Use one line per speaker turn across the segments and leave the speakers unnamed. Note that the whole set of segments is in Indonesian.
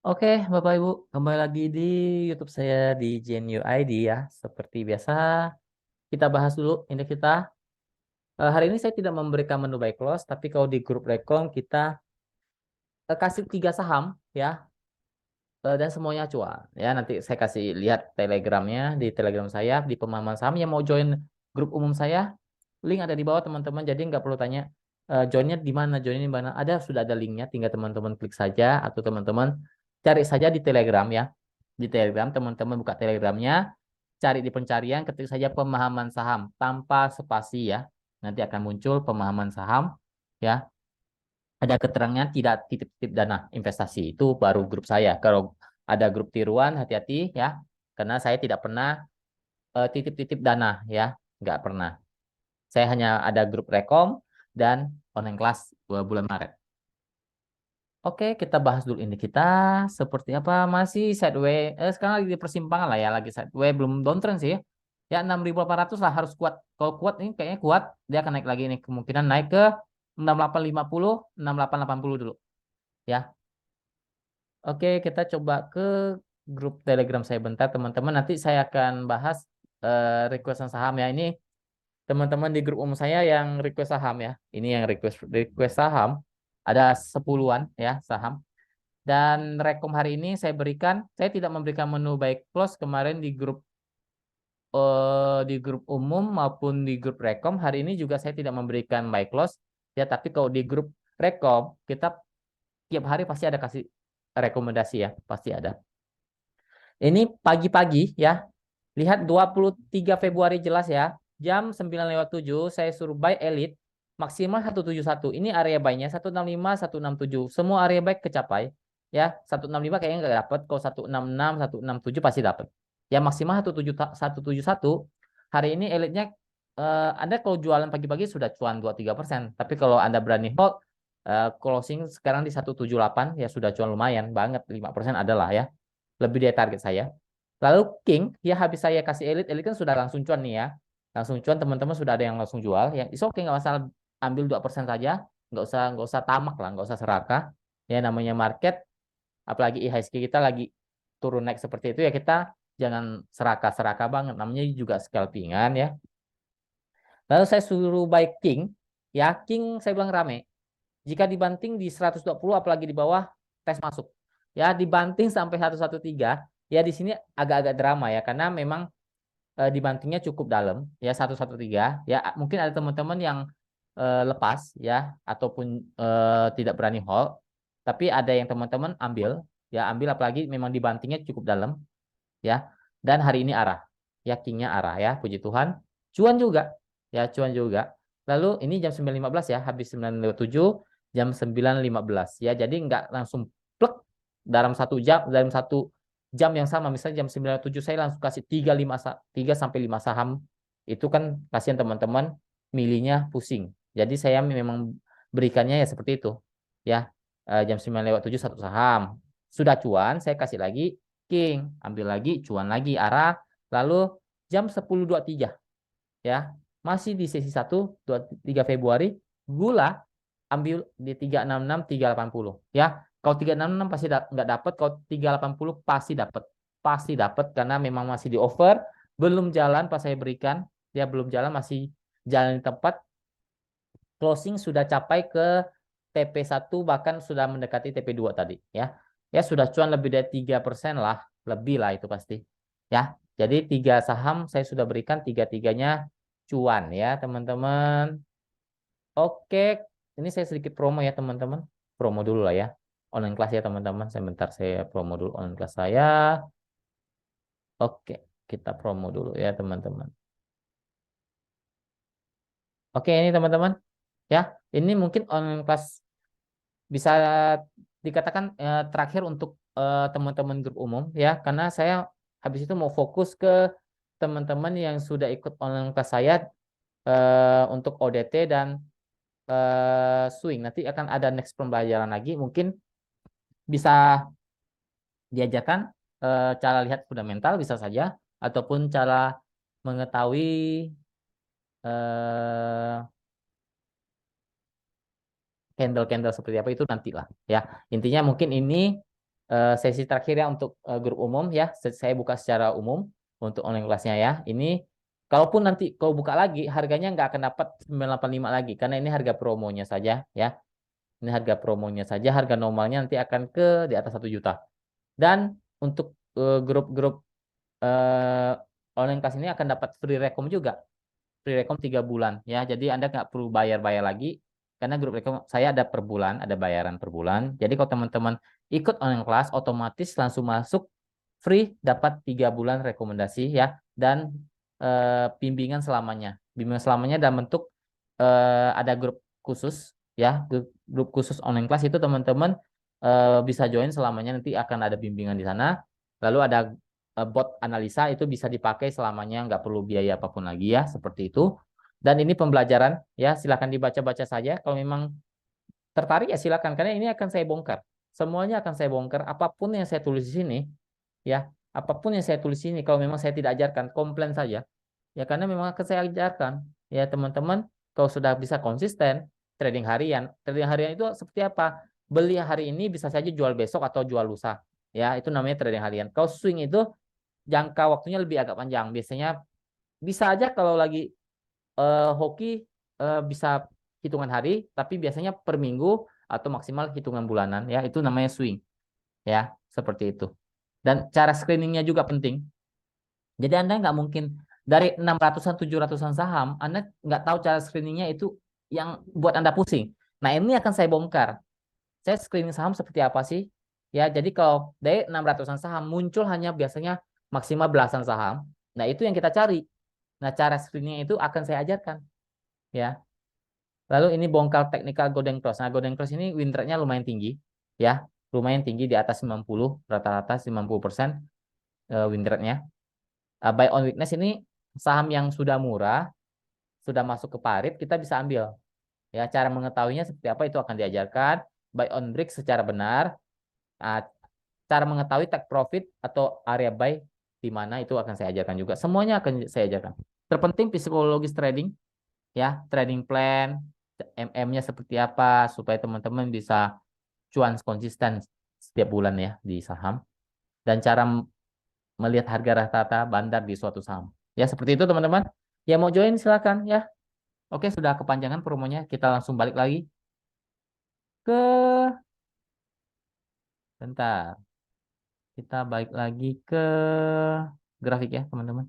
Oke, Bapak Ibu, kembali lagi di YouTube saya di Genio ID ya. Seperti biasa, kita bahas dulu ini kita. Hari ini saya tidak memberikan menu buy close, tapi kalau di grup rekom kita kasih 3 saham ya, dan semuanya cuan. Ya, nanti saya kasih lihat telegramnya di telegram saya di pemahaman saham yang mau join grup umum saya. Link ada di bawah teman-teman, jadi nggak perlu tanya joinnya di mana, joinnya di mana. Ada sudah ada linknya, tinggal teman-teman klik saja atau teman-teman cari saja di Telegram ya. Di Telegram teman-teman buka Telegramnya, cari di pencarian, ketik saja pemahaman saham tanpa spasi ya. Nanti akan muncul pemahaman saham ya. Ada keterangan tidak titip-titip dana investasi itu baru grup saya. Kalau ada grup tiruan hati-hati ya, karena saya tidak pernah titip-titip dana ya, nggak pernah. Saya hanya ada grup rekom dan online kelas 2 bulan Maret. Oke, kita bahas dulu ini kita seperti apa masih sideways. Sekarang lagi di persimpangan lah ya, lagi sideways belum downtrend sih. Ya 6.800 lah harus kuat. Kalau kuat ini kayaknya kuat, dia akan naik lagi nih. Kemungkinan naik ke 6850, 6880 dulu. Ya. Oke, kita coba ke grup Telegram saya bentar teman-teman. Nanti saya akan bahas requestan saham ya. Ini teman-teman di grup umum saya yang request saham ya. Ini yang request request saham. Ada 10-an ya saham. Dan rekom hari ini saya tidak memberikan menu baik close kemarin di grup umum maupun di grup rekom. Hari ini juga saya tidak memberikan buy close ya, tapi kalau di grup rekom kita tiap hari pasti ada kasih rekomendasi ya, pasti ada. Ini pagi-pagi ya. Lihat 23 Februari jelas ya. Jam 9:07 saya suruh buy elite maksimal 171. Ini area buy-nya 165, 167. Semua area buy kecapai. Ya, 165 kayaknya nggak dapat. Kalau 166, 167 pasti dapat. Ya, maksimal 171. Hari ini elite-nya Anda kalau jualan pagi-pagi sudah cuan 2-3%. Tapi kalau Anda berani hold closing sekarang di 178 ya sudah cuan lumayan banget, 5% adalah ya. Lebih dari target saya. Lalu King, ya habis saya kasih Elite, Elite kan sudah langsung cuan nih ya. Langsung cuan teman-teman sudah ada yang langsung jual. Ya, is oke nggak masalah, ambil 2% saja. Nggak usah tamak lah, nggak usah serakah. Ya namanya market, apalagi IHSG kita lagi turun naik seperti itu ya kita jangan serakah-serakah banget. Namanya juga scalpingan ya. Lalu saya suruh buy King, ya King saya bilang rame. Jika dibanting di 120 apalagi di bawah tes masuk. Ya dibanting sampai 113 ya di sini agak-agak drama ya karena memang dibantingnya cukup dalam ya 113 ya mungkin ada teman-teman yang lepas ya ataupun tidak berani hold tapi ada yang teman-teman ambil ya ambil apalagi memang dibantingnya cukup dalam ya dan hari ini arah ya kingnya arah ya puji Tuhan cuan juga ya cuan juga lalu ini jam 9.15 ya habis 9.07 jam 9.15 ya jadi nggak langsung plek dalam satu jam yang sama misalnya jam 9.07 saya langsung kasih 3 sampai 5 saham itu kan kasihan teman-teman milihnya pusing jadi saya memang berikannya ya seperti itu ya. Jam 9:07 satu saham sudah cuan saya kasih lagi King, ambil lagi, cuan lagi arah. Lalu jam 10.23 ya. Masih di sesi 1, 3 Februari, gula ambil di 366, 380 ya. Kalau 366 pasti nggak dapat, kalau 380 pasti dapat. Pasti dapat karena memang masih di over, belum jalan pas saya berikan, dia belum jalan masih jalan di tempat. Closing sudah capai ke TP1 bahkan sudah mendekati TP2 tadi ya. Ya sudah cuan lebih dari 3% lah, lebih lah itu pasti. Ya. Jadi 3 saham saya sudah berikan tiga-tiganya cuan ya, teman-teman. Oke, ini saya sedikit promo ya, teman-teman. Promo dulu lah ya. Online kelas ya, teman-teman. Sebentar saya promo dulu online kelas saya. Oke, kita promo dulu ya, teman-teman. Oke, ini teman-teman. Ya, ini mungkin online kelas bisa dikatakan terakhir untuk teman-teman grup umum ya karena saya habis itu mau fokus ke teman-teman yang sudah ikut online kelas saya untuk ODT dan swing nanti akan ada next pembelajaran lagi mungkin bisa diajarkan cara lihat fundamental bisa saja ataupun cara mengetahui eh, candle-candle seperti apa itu nantilah ya intinya mungkin ini sesi terakhir ya untuk grup umum ya. Saya buka secara umum untuk online kelasnya ya. Ini kalaupun nanti kau buka lagi, harganya nggak akan dapat 985 lagi karena ini harga promonya saja ya. Ini harga promonya saja, harga normalnya nanti akan ke di atas 1 juta. Dan untuk grup-grup online kelas ini akan dapat free rekom juga. Free rekom 3 bulan ya. Jadi Anda nggak perlu bayar-bayar lagi karena grup rekom saya ada per bulan, ada bayaran per bulan. Jadi kalau teman-teman ikut online kelas otomatis langsung masuk free dapat 3 bulan rekomendasi ya dan bimbingan selamanya. Bimbingan selamanya dalam bentuk ada grup khusus ya, grup khusus online kelas itu teman-teman bisa join selamanya nanti akan ada bimbingan di sana. Lalu ada bot analisa itu bisa dipakai selamanya nggak perlu biaya apapun lagi ya seperti itu. Dan ini pembelajaran ya silakan dibaca-baca saja kalau memang tertarik ya silakan karena ini akan saya bongkar. Semuanya akan saya bongkar apapun yang saya tulis di sini ya. Apapun yang saya tulis di sini kalau memang saya tidak ajarkan komplain saja. Ya karena memang akan saya ajarkan. Ya teman-teman kalau sudah bisa konsisten trading harian. Trading harian itu seperti apa? Beli hari ini bisa saja jual besok atau jual lusa. Ya itu namanya trading harian. Kalau swing itu jangka waktunya lebih agak panjang. Biasanya bisa aja kalau lagi hoki bisa hitungan hari, tapi biasanya per minggu atau maksimal hitungan bulanan. Ya itu namanya swing. Ya seperti itu. Dan cara screeningnya juga penting. Jadi Anda nggak mungkin dari 600-an 700-an saham, Anda nggak tahu cara screeningnya itu yang buat Anda pusing. Nah ini akan saya bongkar. Saya screening saham seperti apa sih? Ya, jadi kalau dari 600-an saham muncul hanya biasanya maksimal belasan saham. Nah, itu yang kita cari. Nah, cara screening itu akan saya ajarkan. Ya. Lalu ini bongkar technical golden cross. Nah, golden cross ini win rate-nya lumayan tinggi. Ya, lumayan tinggi di atas 90, rata-rata 90% win rate-nya. Buy on weakness ini saham yang sudah murah, sudah masuk ke parit, kita bisa ambil. Ya, cara mengetahuinya seperti apa itu akan diajarkan. Buy on break secara benar. Nah, cara mengetahui take profit atau area buy di mana itu akan saya ajarkan juga. Semuanya akan saya ajarkan. Terpenting psikologis trading, ya, trading plan, MM-nya seperti apa supaya teman-teman bisa cuan konsisten setiap bulan ya di saham dan cara melihat harga rata-rata bandar di suatu saham. Ya, seperti itu teman-teman. Ya mau join silakan ya. Oke, sudah kepanjangan promonya. Kita langsung balik lagi ke bentar. Kita balik lagi ke grafik ya, teman-teman.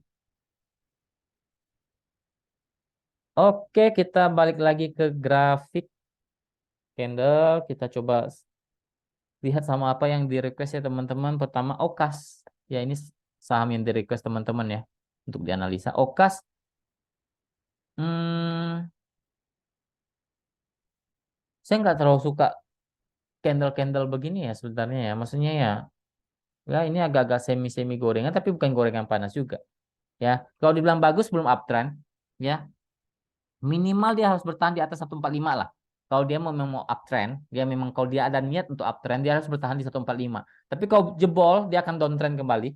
Oke, kita balik lagi ke grafik candle. Kita coba lihat sama apa yang di request ya, teman-teman. Pertama, Okas. Ya, ini saham yang di request teman-teman ya untuk dianalisa. Okas, hmm, saya nggak terlalu suka candle-candle begini ya sebenarnya ya. Maksudnya ya, ya ini agak-agak semi-semi gorengan, tapi bukan gorengan panas juga. Ya, kalau dibilang bagus belum uptrend, ya minimal dia harus bertahan di atas 145 lah. Kalau dia memang mau uptrend, dia memang kalau dia ada niat untuk uptrend, dia harus bertahan di 145. Tapi kalau jebol, dia akan downtrend kembali.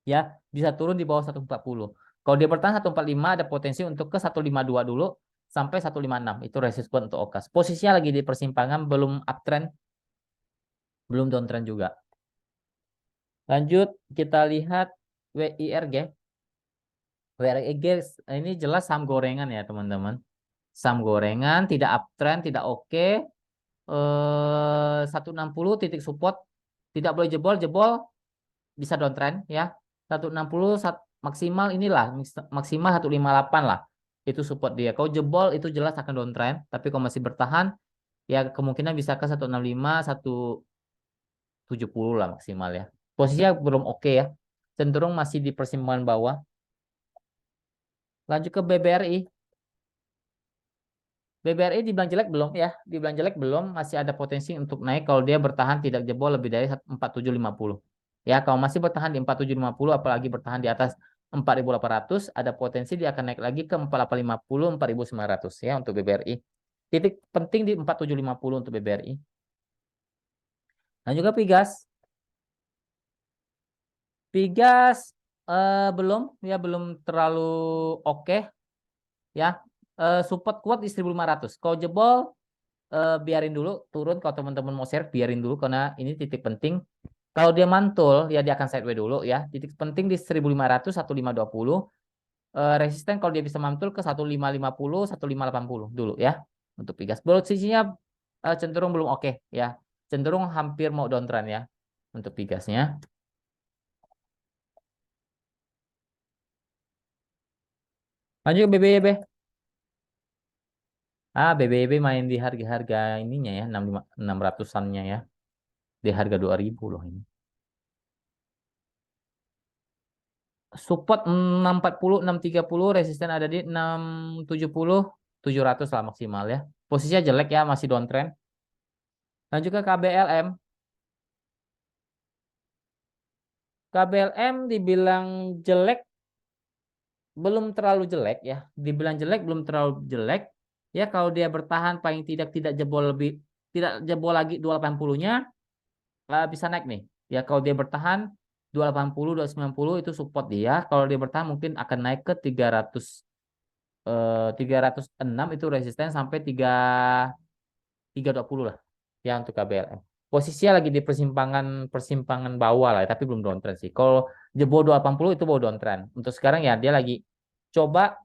Ya, bisa turun di bawah 140. Kalau dia bertahan 145, ada potensi untuk ke 152 dulu sampai 156. Itu resisten untuk Okas. Posisinya lagi di persimpangan, belum uptrend, belum downtrend juga. Lanjut, kita lihat WIRG. WIRG ini jelas saham gorengan ya, teman-teman. Saham gorengan, tidak uptrend, tidak oke. 160 titik support tidak boleh jebol bisa downtrend ya 160 maksimal inilah maksimal 158 lah itu support dia kalau jebol itu jelas akan downtrend tapi kalau masih bertahan ya kemungkinan bisa ke 165 170 lah maksimal ya posisinya belum oke ya cenderung masih di persimpangan bawah lanjut ke BBRI BBRI dibilang jelek belum ya, dibilang jelek belum, masih ada potensi untuk naik kalau dia bertahan tidak jebol lebih dari 4750. Ya, kalau masih bertahan di 4750 apalagi bertahan di atas 4800 ada potensi dia akan naik lagi ke 4850, 4900 ya untuk BBRI. Titik penting di 4750 untuk BBRI. Nah, juga Pigas. Pigas belum ya belum terlalu oke ya. Support kuat di 1500. Kalau jebol biarin dulu turun. Kalau teman-teman mau share, biarin dulu karena ini titik penting. Kalau dia mantul, ya dia akan sideways dulu ya. Titik penting di 1500, 1520. Resisten kalau dia bisa mantul ke 1550, 1580 dulu ya. Untuk Pigas. Posisinya cenderung belum oke ya. Cenderung hampir mau downtrend ya. Untuk Pigasnya. Lanjut ke BBYB. BBYB main di harga-harga ininya ya. 600-an-nya ya. Di harga 2000 loh ini. Support 640, 630, resisten ada di 670, 700 lah maksimal ya. Posisinya jelek ya, masih downtrend. Lanjut ke KBLM. KBLM dibilang jelek, belum terlalu jelek ya. Dibilang jelek, belum terlalu jelek. Ya kalau dia bertahan paling tidak jebol lebih, tidak jebol lagi 280-nya, bisa naik nih. Ya kalau dia bertahan 280, 290 itu support dia. Kalau dia bertahan mungkin akan naik ke 306 itu resisten sampai 320 lah ya untuk KBLM. Posisinya lagi di persimpangan persimpangan bawah lah, tapi belum downtrend sih. Kalau jebol 280 itu baru downtrend. Untuk sekarang ya dia lagi coba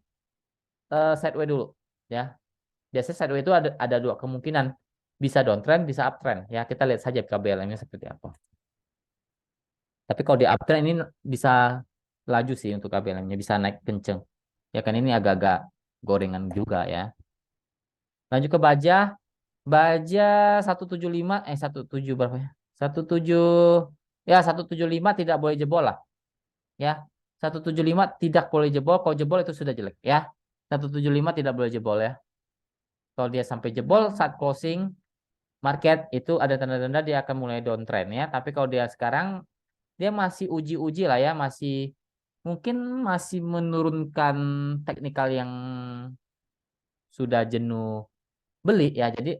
sideways dulu ya. Biasanya sideways itu ada dua kemungkinan. Bisa downtrend, bisa uptrend ya. Kita lihat saja KBLM-nya seperti apa. Tapi kalau di uptrend ini bisa laju sih untuk KBLM-nya, bisa naik kenceng. Ya kan ini agak-agak gorengan juga ya. Lanjut ke baja. Baja 175 17 berapa ya? 17 ya 175 tidak boleh jebol lah ya. 175 tidak boleh jebol. Kalau jebol itu sudah jelek ya. 175 tidak boleh jebol ya. Kalau dia sampai jebol saat closing market itu ada tanda-tanda dia akan mulai downtrend ya. Tapi kalau dia sekarang dia masih uji-uji lah ya, masih mungkin masih menurunkan teknikal yang sudah jenuh beli ya. Jadi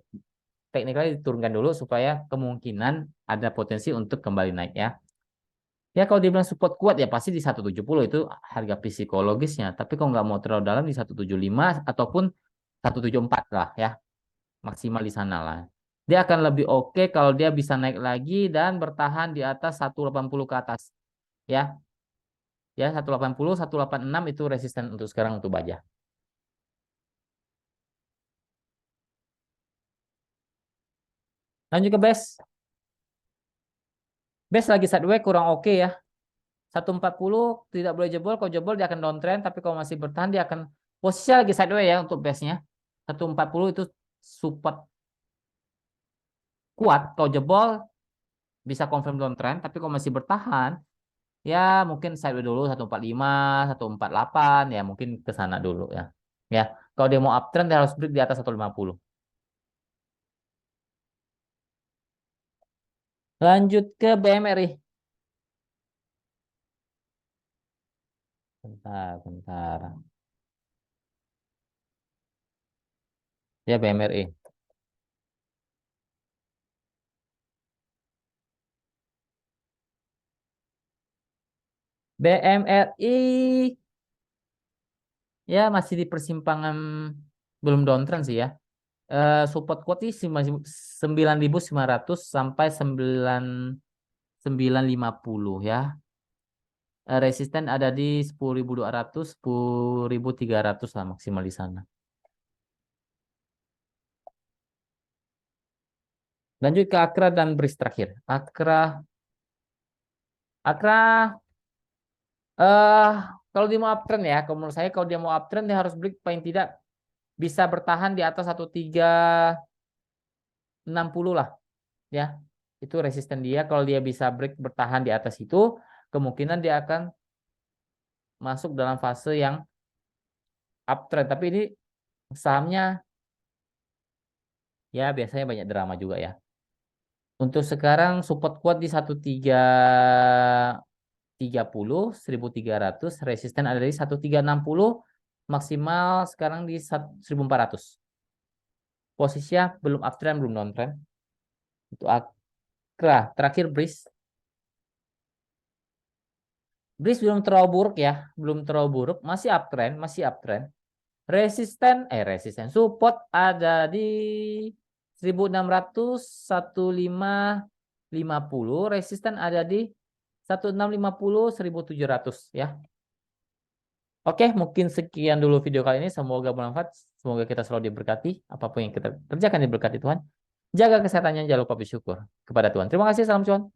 teknikalnya diturunkan dulu supaya kemungkinan ada potensi untuk kembali naik ya. Ya kalau dibilang support kuat ya pasti di 170 itu harga psikologisnya. Tapi kalau nggak mau terlalu dalam di 175 ataupun 174 lah ya. Maksimal di sana lah. Dia akan lebih oke kalau dia bisa naik lagi dan bertahan di atas 180 ke atas. Ya, ya 180, 186 itu resisten untuk sekarang untuk baja. Lanjut ke base. Base lagi sideways kurang oke ya. 140 tidak boleh jebol. Kalau jebol dia akan downtrend. Tapi kalau masih bertahan dia akan posisi lagi sideways ya untuk base-nya. 140 itu support kuat. Kalau jebol bisa confirm downtrend. Tapi kalau masih bertahan ya mungkin sideways dulu 145, 148 ya mungkin ke sana dulu ya. Ya, kalau dia mau uptrend dia harus break di atas 150. Lanjut ke BMRI. Bentar, bentar. Ya BMRI. BMRI ya masih di persimpangan belum downtrend sih ya. Support quote sih masih 9.900 sampai 9.950 ya. Resisten ada di 10.200, 10.300 lah maksimal di sana. Lanjut ke Akra dan Bris terakhir. Akra eh kalau dia mau uptrend ya, kalau menurut saya kalau dia mau uptrend dia harus break paling tidak bisa bertahan di atas 1360 lah ya. Itu resisten dia. Kalau dia bisa break bertahan di atas itu, kemungkinan dia akan masuk dalam fase yang uptrend. Tapi ini sahamnya ya biasanya banyak drama juga ya. Untuk sekarang support kuat di 1330, 1300, resisten ada di 1360, maksimal sekarang di 1400. Posisinya belum uptrend, belum downtrend. Itu Akra. Terakhir Breeze. Breeze belum terlalu buruk ya, belum terlalu buruk, masih uptrend, masih uptrend. Resisten support ada di 1600, 1550, resisten ada di 1650, 1700 ya. Oke, mungkin sekian dulu video kali ini. Semoga bermanfaat. Semoga kita selalu diberkati. Apapun yang kita kerjakan diberkati Tuhan. Jaga kesehatannya, jangan lupa bersyukur kepada Tuhan. Terima kasih, salam Tuhan.